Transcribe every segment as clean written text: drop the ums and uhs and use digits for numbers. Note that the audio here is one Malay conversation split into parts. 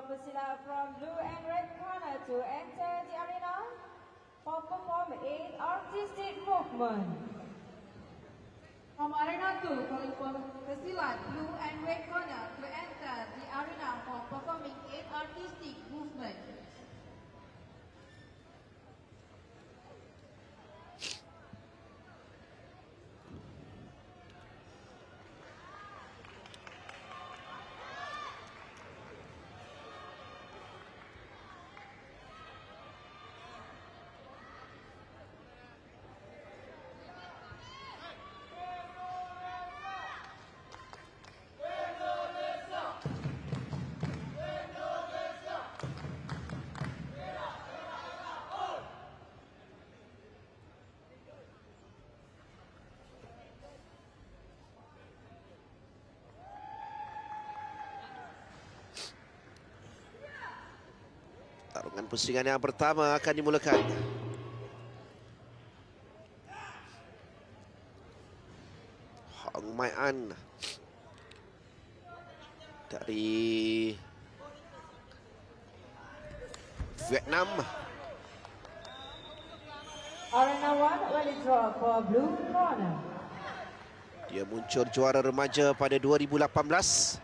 pesilat from blue and red corner to enter the arena for perform 8 artistic movement. From Arena 2, calling for pesilat blue and red corner to enter the arena for performing 8 artistic movement. Tarungan pusingan yang pertama akan dimulakan. Hong Mai An dari Vietnam. Arena 1 ready draw for blue corner. Dia muncul juara remaja pada 2018.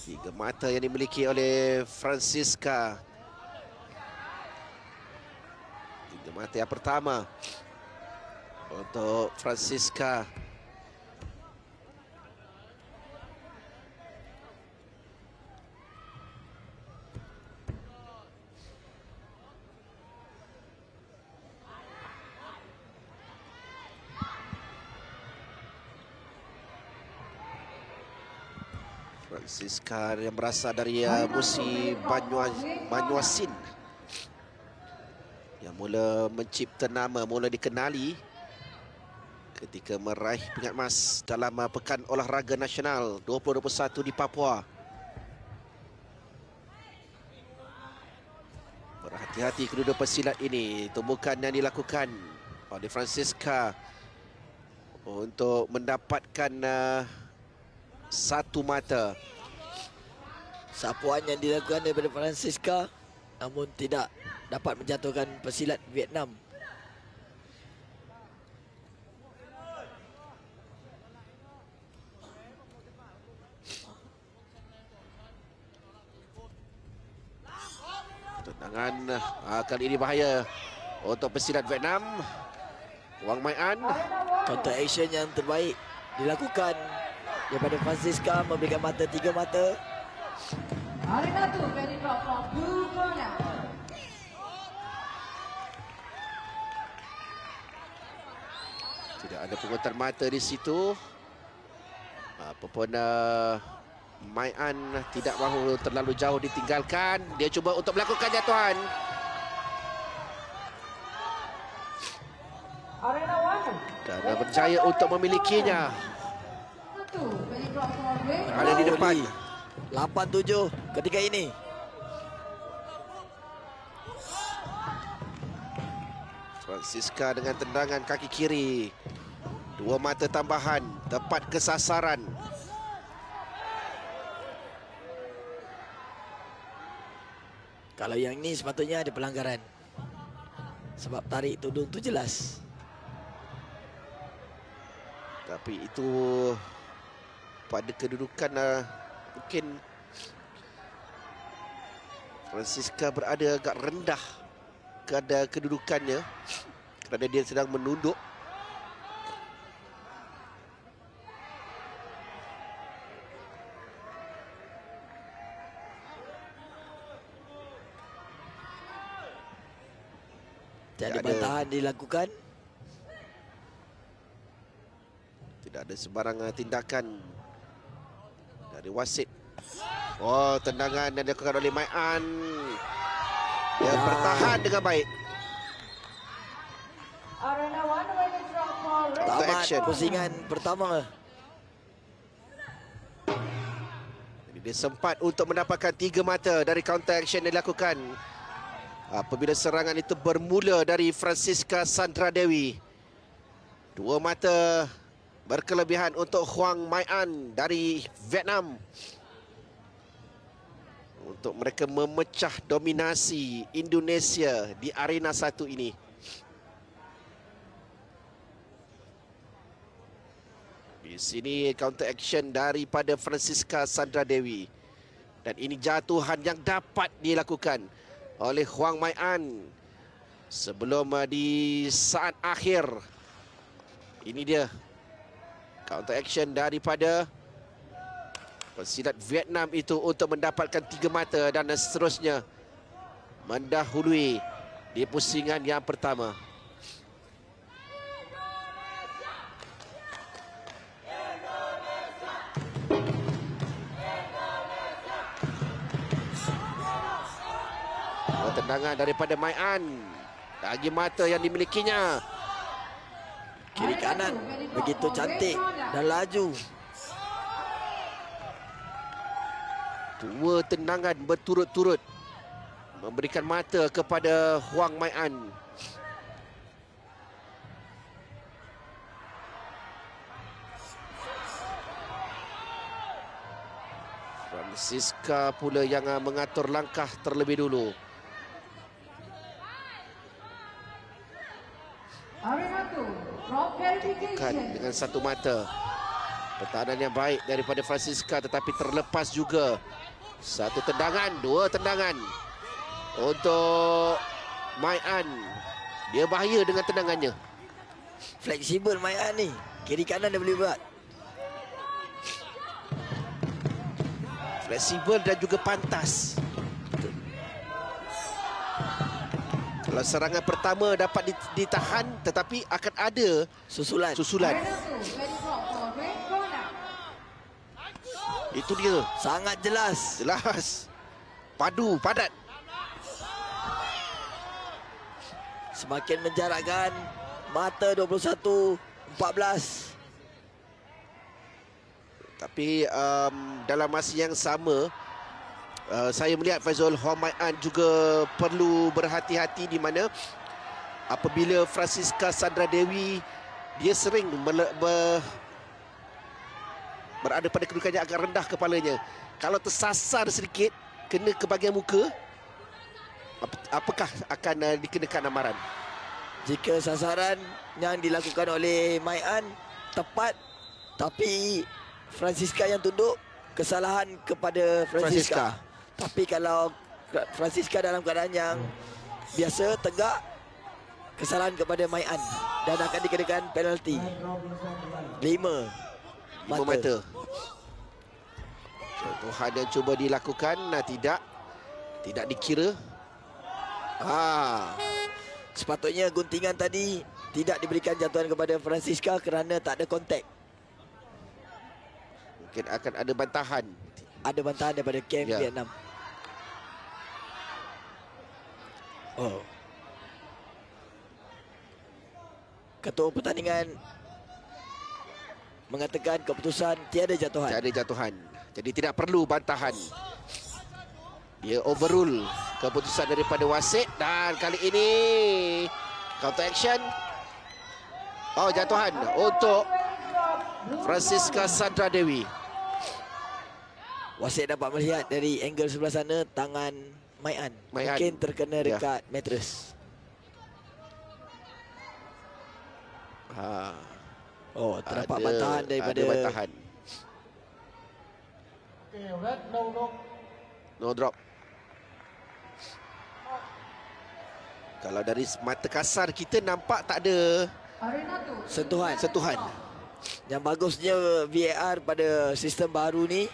3 mata yang dimiliki oleh Francisca. 3 mata yang pertama untuk Francisca. Francisca yang berasal dari Musi Banyuasin, yang mula mencipta nama, mula dikenali ketika meraih pingat emas dalam Pekan Olahraga Nasional 2021 di Papua. Berhati-hati kedua pesilat ini. Tumbukan yang dilakukan oleh Francisca untuk mendapatkan satu mata. Sapuan yang dilakukan daripada Francisca namun tidak dapat menjatuhkan pesilat Vietnam. Tendangan kali ini bahaya untuk pesilat Vietnam. Wang Mai An. Counter action yang terbaik dilakukan daripada Francisca, memberikan mata 3 mata. Arena 2, ready draw for blue corner. Tidak ada pungutan mata di situ. Apapun Mai An tidak mahu terlalu jauh ditinggalkan. Dia cuba untuk melakukan jatuhan. Arena 1 Dan berjaya untuk memilikinya. Ada di depan. 8-7 ketika ini. Francisca dengan tendangan kaki kiri. 2 mata tambahan, tepat ke sasaran. Kalau yang ini sepatutnya ada pelanggaran. Sebab tarik tudung tu jelas. Tapi itu pada kedudukan mungkin Francisca berada agak rendah keadaan kedudukannya kerana dia sedang menunduk. Jadi bantahan dilakukan. Tidak ada sebarang tindakan dari wasit. Oh, tendangan yang dilakukan oleh Mai An. Dia bertahan dengan baik. Arena 1 ready draw for red Tamat Tamat pusingan pertama. Jadi dia sempat untuk mendapatkan 3 mata dari counter action yang dilakukan apabila serangan itu bermula dari Francisca Sandra Dewi. 2 mata berkelebihan untuk Huang Mai An dari Vietnam untuk mereka memecah dominasi Indonesia di arena 1 ini. Di sini counter action daripada Francisca Sandra Dewi. Dan ini jatuhan yang dapat dilakukan oleh Huang Mai An sebelum di saat akhir. Ini dia counter action daripada pesilat Vietnam itu untuk mendapatkan 3 mata dan seterusnya mendahului di pusingan yang pertama. Tendangan daripada Mai An. Lagi mata yang dimilikinya. Kiri kanan begitu cantik dan laju. 2 tendangan berturut-turut memberikan mata kepada Huang Mai An. Francisca pula yang mengatur langkah terlebih dulu. Arena 2, from Bukan verification. dengan 1 mata. Pertahanan yang baik daripada Francisca tetapi terlepas juga. 1 tendangan, 2 tendangan untuk Mai An. Dia bahaya dengan tendangannya. Fleksibel Mai An ni. Kiri kanan dia boleh buat. Fleksibel dan juga pantas. Kalau serangan pertama dapat ditahan tetapi akan ada Susulan. susulan. Arena 2, very from for red corner. Itu dia. Sangat jelas. Jelas. Padu, padat. Semakin menjarakkan. Mata 21-14. Tapi dalam masa yang sama, saya melihat Faizul, Huang Mai An juga perlu berhati-hati di mana apabila Francisca Sandra Dewi dia sering berada pada kedudukan yang agak rendah kepalanya. Kalau tersasar sedikit, kena ke bahagian muka, apakah akan dikenakan amaran? Jika sasaran yang dilakukan oleh Mai An tepat, tapi Francisca yang tunduk, kesalahan kepada Francisca. Tapi kalau Francisca dalam keadaan yang biasa, tegak, kesalahan kepada Mai An dan akan dikenakan penalti 5 Mata. Contohan yang cuba dilakukan, tidak dikira. Sepatutnya guntingan tadi tidak diberikan jatuhan kepada Francisca kerana tak ada kontak. Mungkin akan ada bantahan. Ada bantahan daripada camp Ya. Vietnam. Oh. Ketua pertandingan mengatakan keputusan tiada jatuhan. Tiada jatuhan. Jadi tidak perlu bantahan. Dia overrule keputusan daripada wasit dan kali ini counter action. Oh, jatuhan untuk Francisca Sandra Dewi. Wasit dapat melihat dari angle sebelah sana tangan Mai An mungkin terkena Ya. dekat mattress. Oh, terdapat bantahan daripada ada bantahan. No drop. Kalau dari mata kasar kita nampak tak ada Arena 2, sentuhan. Yang bagusnya VAR pada sistem baru ni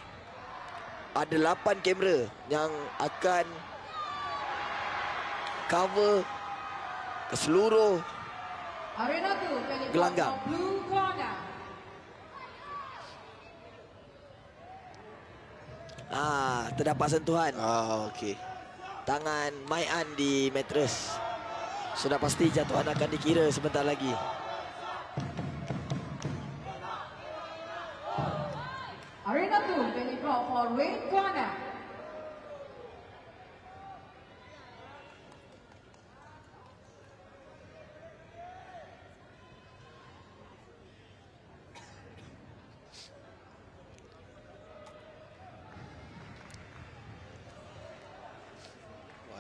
ada 8 kamera yang akan cover keseluruh Arena 2, very from Gelanggang. blue corner. terdapat sentuhan Okey. tangan Mai An di mattress. Sudah pasti jatuhan akan dikira sebentar lagi. Arena 2, very from for red corner.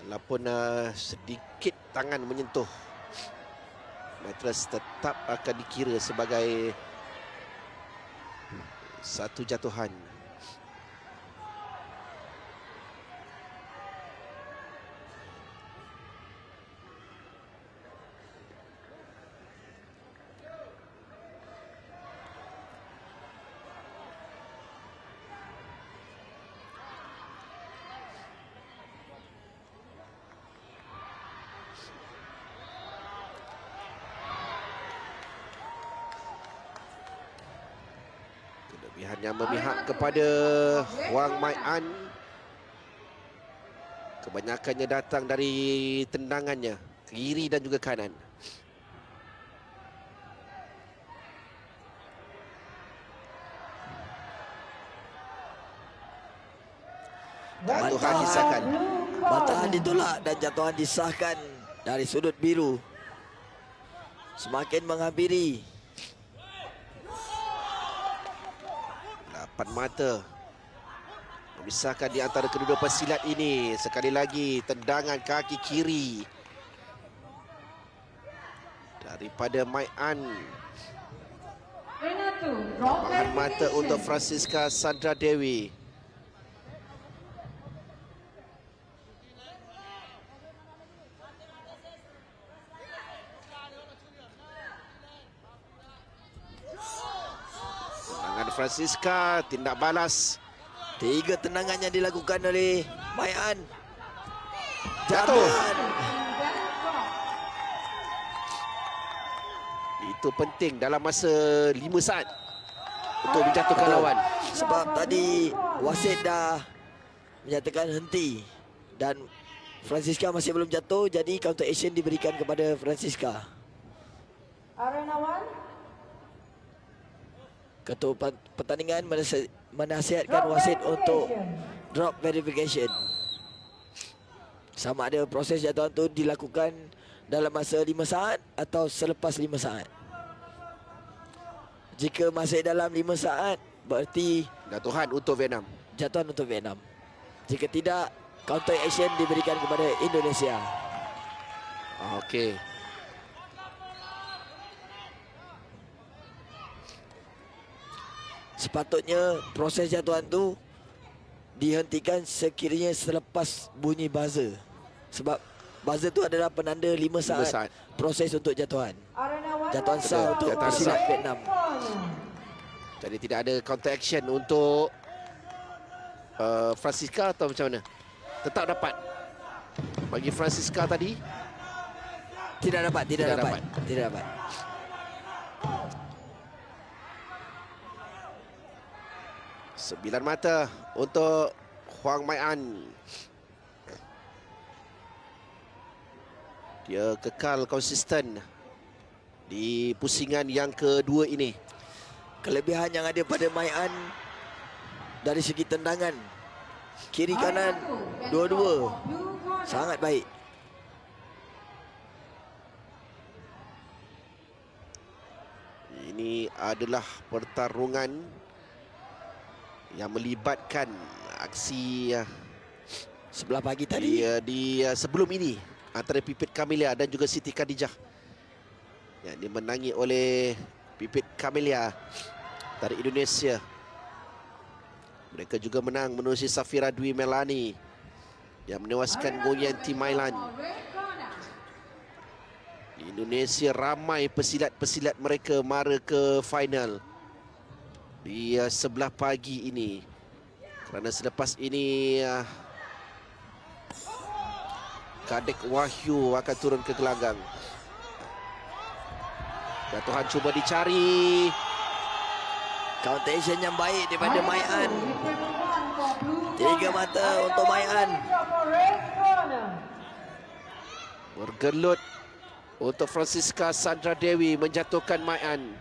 Walaupun sedikit tangan menyentuh, mattress tetap akan dikira sebagai satu jatuhan. Kelebihannya memihak kepada Wang Mai An. Kebanyakannya datang dari tendangannya kiri dan juga kanan. Jatuhan disahkan. Bantahan ditolak dan jatuhan disahkan dari sudut biru. Semakin menghampiri. 8 mata memisahkan di antara kedua pesilat ini. Sekali lagi tendangan kaki kiri daripada Mai An. Tambahan mata untuk Francisca Sandra Dewi. Francisca tindak balas. 3 tendangan yang dilakukan oleh Mai An. Jatuh. Itu penting dalam masa 5 saat untuk menjatuhkan lawan. Sebab tadi wasit dah menyatakan henti dan Francisca masih belum jatuh, jadi counter action diberikan kepada Francisca. Arena 1. Ketua pertandingan menasihatkan wasit untuk drop verification. Sama ada proses jatuhan itu dilakukan dalam masa 5 saat atau selepas 5 saat. Jika masih dalam 5 saat, berarti jatuhan untuk Vietnam. Jatuhan untuk Vietnam. Jika tidak, counter action diberikan kepada Indonesia. Okey. Sepatutnya proses jatuhan tu dihentikan sekiranya selepas bunyi buzzer. Sebab buzzer tu adalah penanda 5 saat proses untuk jatuhan. Jatuhan sah untuk pesilat Vietnam. Jadi tidak ada counter action untuk Francisca atau macam mana? Tetap dapat. Bagi Francisca tadi tidak dapat. 9 mata untuk Huang Mai An. Dia kekal konsisten di pusingan yang kedua ini. Kelebihan yang ada pada Mai An dari segi tendangan kiri kanan dua-dua sangat baik. Ini adalah pertarungan yang melibatkan aksi sebelah pagi tadi di sebelum ini antara Pipit Camelia dan juga Siti Khadijah yang dimenangi oleh Pipit Camelia dari Indonesia. Mereka juga menang menerusi Safira Dwi Melani yang menewaskan Nguyen Thi Mai Lan. Di Indonesia ramai pesilat-pesilat mereka mara ke final di sebelah pagi ini. Kerana selepas ini Kadek Wahyu akan turun ke gelanggang. Jatuhan cuba dicari. Counter action yang baik daripada Mai An. 3 mata untuk Mai An. Bergelut untuk Francisca Sandra Dewi menjatuhkan Mai An,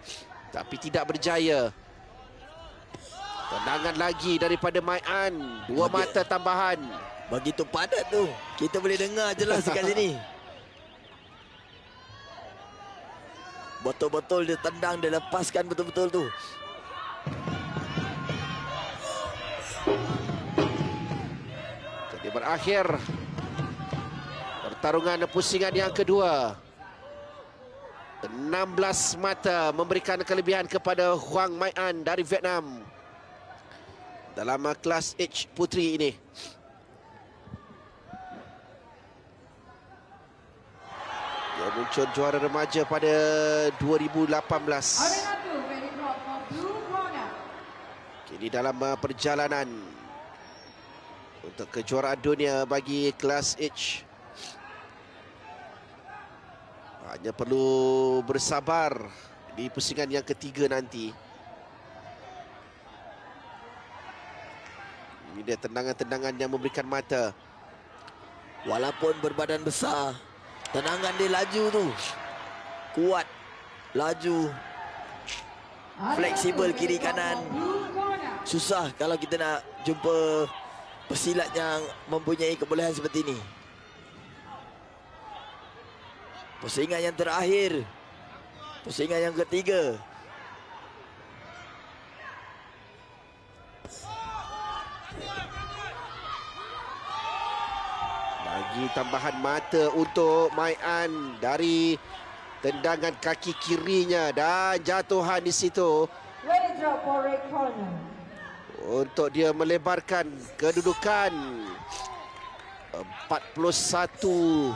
tapi tidak berjaya. Tendangan lagi daripada Mai An. 2 mata tambahan. Begitu padat tu. Kita boleh dengar jelas dekat sini. Betul-betul dia tendang, dia lepaskan betul-betul tu. Jadi berakhir Pertarungan pusingan yang kedua. 16 mata memberikan kelebihan kepada Huang Mai An dari Vietnam dalam kelas H puteri ini. Dia muncul juara remaja pada 2018. Arena 2, ready drop for blue corner. Kini dalam perjalanan untuk kejuaraan dunia bagi kelas H. Hanya perlu bersabar di pusingan yang ketiga nanti. Ini dia tendangan-tendangan yang memberikan mata. Walaupun berbadan besar, tendangan dia laju tu. Kuat, laju, fleksibel kiri kanan. Blue corner. Susah kalau kita nak jumpa pesilat yang mempunyai kebolehan seperti ini. Pusingan yang terakhir. Pusingan yang ketiga. Bagi tambahan mata untuk Mai An dari tendangan kaki kirinya dan jatuhan di situ Ready drop for red corner. untuk dia melebarkan kedudukan 41-20.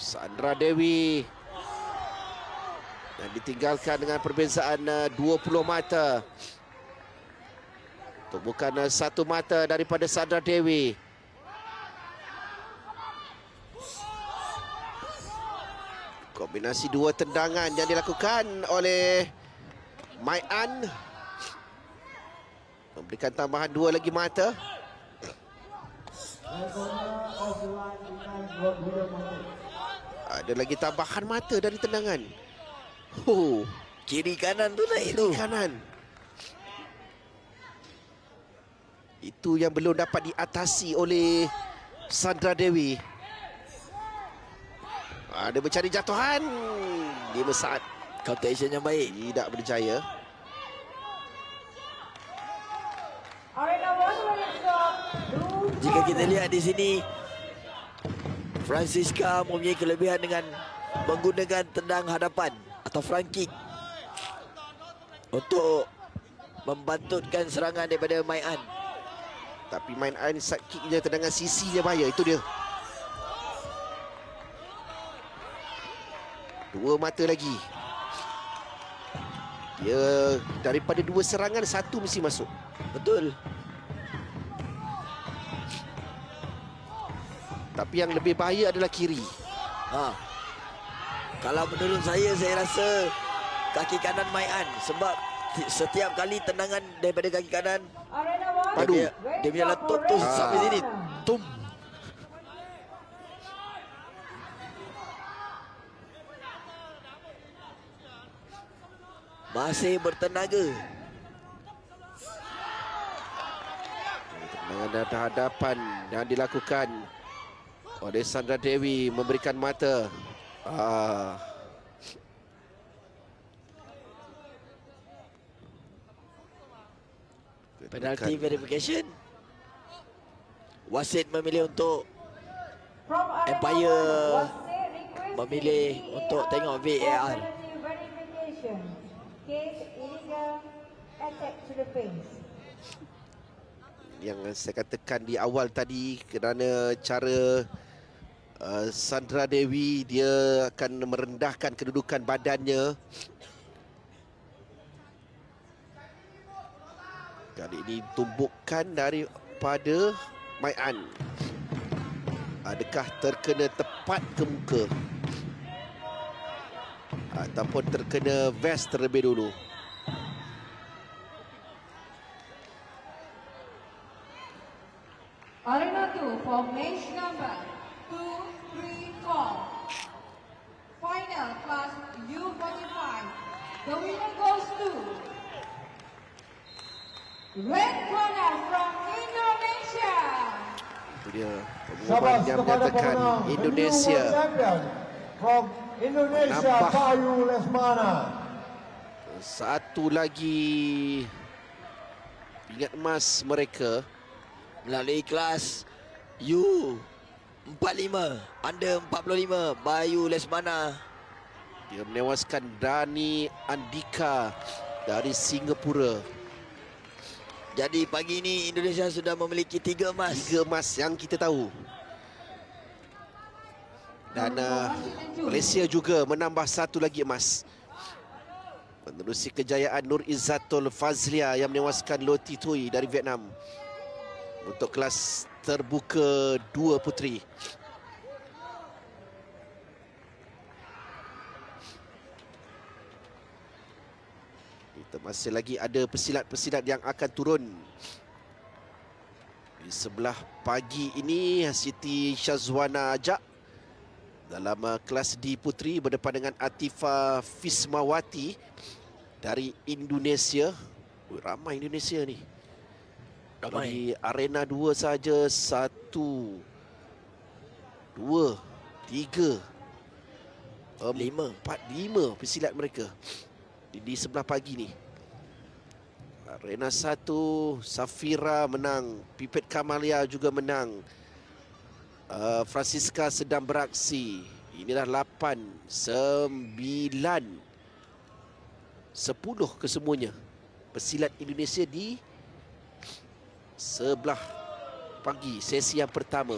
Sandra Dewi dan ditinggalkan dengan perbezaan 20 mata. Tumbukan 1 mata daripada Sandra Dewi. Kombinasi 2 tendangan yang dilakukan oleh Mai An memberikan tambahan 2 lagi mata. Ada lagi tambahan mata dari tendangan. Kiri kanan tu naik tu. Kanan. Itu yang belum dapat diatasi oleh Sandra Dewi. Dia mencari jatuhan. Dia saat Counter action yang baik. tidak berjaya. Arena 1, ready drop blue Jika corner. kita lihat di sini, Francisca mempunyai kelebihan dengan menggunakan tendang hadapan atau front kick untuk membantutkan serangan daripada Mai An. Tapi Mai An side kicknya, tendangan sisinya bahaya. Itu dia. 2 mata lagi. Dia daripada 2 serangan 1 mesti masuk. Betul. Tapi yang lebih bahaya adalah kiri. Kalau menurut saya rasa kaki kanan Mai An, sebab setiap kali tendangan daripada kaki kanan, Arena 1, Padu. dia punya letup tu sampai sini, tum. Masih bertenaga. Tendangan dari hadapan yang dilakukan oleh Sandra Dewi memberikan mata. Penalty verification. Wasit memilih untuk From Arena Empire 1, wasit request memilih VAR untuk tengok VAR. penalty verification. Case illegal attack to the face. Yang saya katakan di awal tadi, kerana cara Sandra Dewi, dia akan merendahkan kedudukan badannya. Kali ini tumbukan daripada Mai An. Adakah terkena tepat ke muka ataupun terkena vest terlebih dulu? Arena 2 for match number 2, 3, 4. Final class U45. The winner goes to red corner from Indonesia. Itu dia pengumuman yang menyatakan Indonesia from Indonesia, menambah Bayu Lesmana. 1 lagi pingat emas mereka. Melalui kelas U45 under 45 Bayu Lesmana. Dia menewaskan Dani Andika dari Singapura. Jadi pagi ini Indonesia sudah memiliki 3 emas. 3 emas yang kita tahu. Dan Malaysia juga menambah 1 lagi emas. Menerusi kejayaan Nur Izzatul Fazlia yang menewaskan Loh Thi Thuy dari Vietnam. Untuk kelas terbuka 2 puteri. Kita masih lagi ada pesilat-pesilat yang akan turun. Di sebelah pagi ini Siti Syazwana Ajak dalam kelas D puteri berdepan dengan Atifa Fismawati dari Indonesia. Ramai Indonesia ni. Di arena 2 saja 1, 2, 3, 4, 5 pesilat mereka di sebelah pagi ni. Arena 1 Safira menang, Pipet Kamalia juga menang. Francisca sedang beraksi. Inilah 8, 9, 10 kesemuanya pesilat Indonesia di sebelah pagi sesi yang pertama.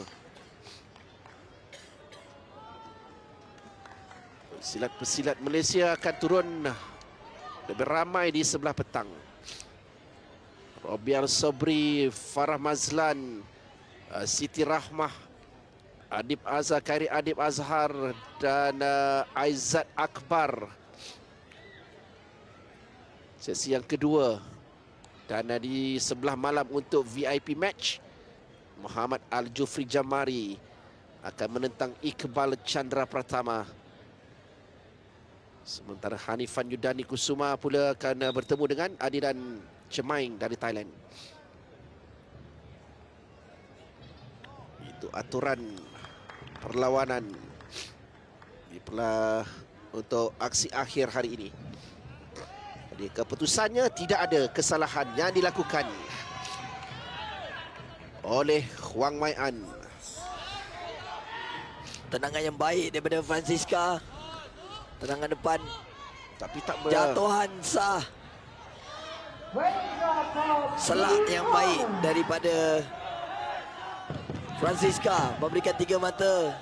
Pesilat-pesilat Malaysia akan turun lebih ramai di sebelah petang. Robial Sobri, Farah Mazlan, Siti Rahmah, Adib Azhar, Khairi Adib Azhar dan Aizat Akbar. Sesi yang kedua. Dan di sebelah malam untuk VIP match, Muhammad Al-Jufri Jamari akan menentang Iqbal Chandra Pratama. Sementara Hanifan Yudani Kusuma pula akan bertemu dengan Adilan Chemaing dari Thailand. Itu aturan perlawanan untuk aksi akhir hari ini. Jadi keputusannya tidak ada kesalahan yang dilakukan oleh Huang Mai An. Tendangan yang baik daripada Francisca. Tendangan depan. Tapi tak jatuhan sah. Selak yang baik daripada Francisca memberikan 3 mata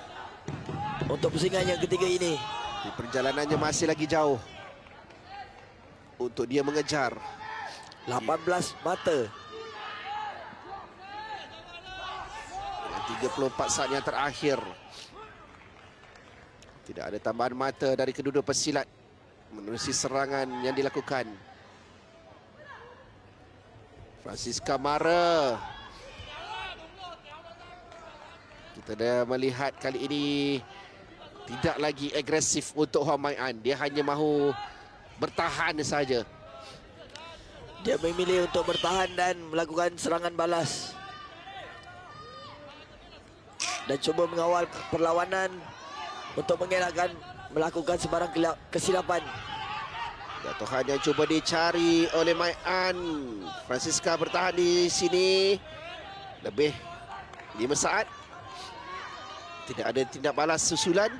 untuk pusingan yang ketiga ini. Di perjalanannya masih lagi jauh untuk dia mengejar 18 mata. 34 saat yang terakhir. Tidak ada tambahan mata dari kedua-dua pesilat menerusi serangan yang dilakukan. Francisca Mara. Kita dah melihat kali ini tidak lagi agresif untuk Huang Mai An. Dia hanya mahu bertahan saja. Dia memilih untuk bertahan dan melakukan serangan balas. Dan cuba mengawal perlawanan untuk mengelakkan melakukan sebarang kesilapan. Jatuhan yang cuba dicari oleh Mai An. Francisca bertahan di sini lebih 5 saat. Tidak ada tindak balas susulan.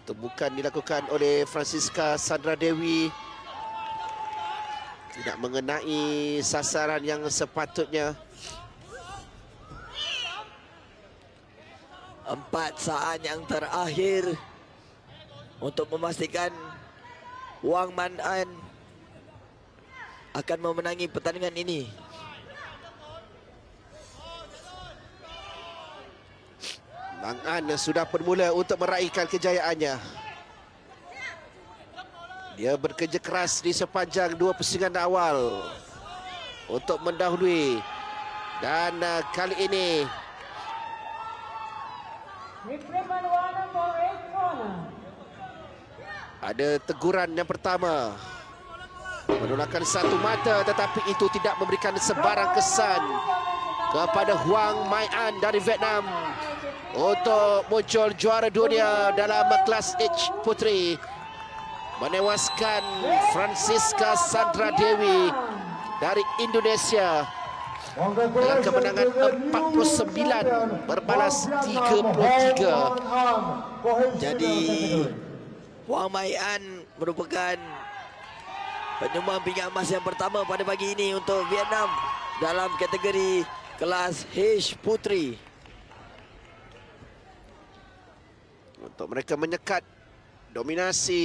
Temukan dilakukan oleh Francisca Sandra Dewi. Tidak mengenai sasaran yang sepatutnya. 4 saat yang terakhir untuk memastikan Huang Mai An akan memenangi pertandingan ini. Mang An sudah bermula untuk meraihkan kejayaannya. Dia bekerja keras di sepanjang 2 pusingan awal untuk mendahului. Dan kali ini ada teguran yang pertama. Menolakkan 1 mata, tetapi itu tidak memberikan sebarang kesan kepada Huang Mai An dari Vietnam untuk muncul juara dunia dalam kelas H puteri. menewaskan Francisca Sandra Dewi dari Indonesia dengan kemenangan 49 berbalas 33. Jadi Wang Mai-an merupakan penyumbang pingat emas yang pertama pada pagi ini untuk Vietnam dalam kategori kelas H Puteri. Untuk mereka menyekat dominasi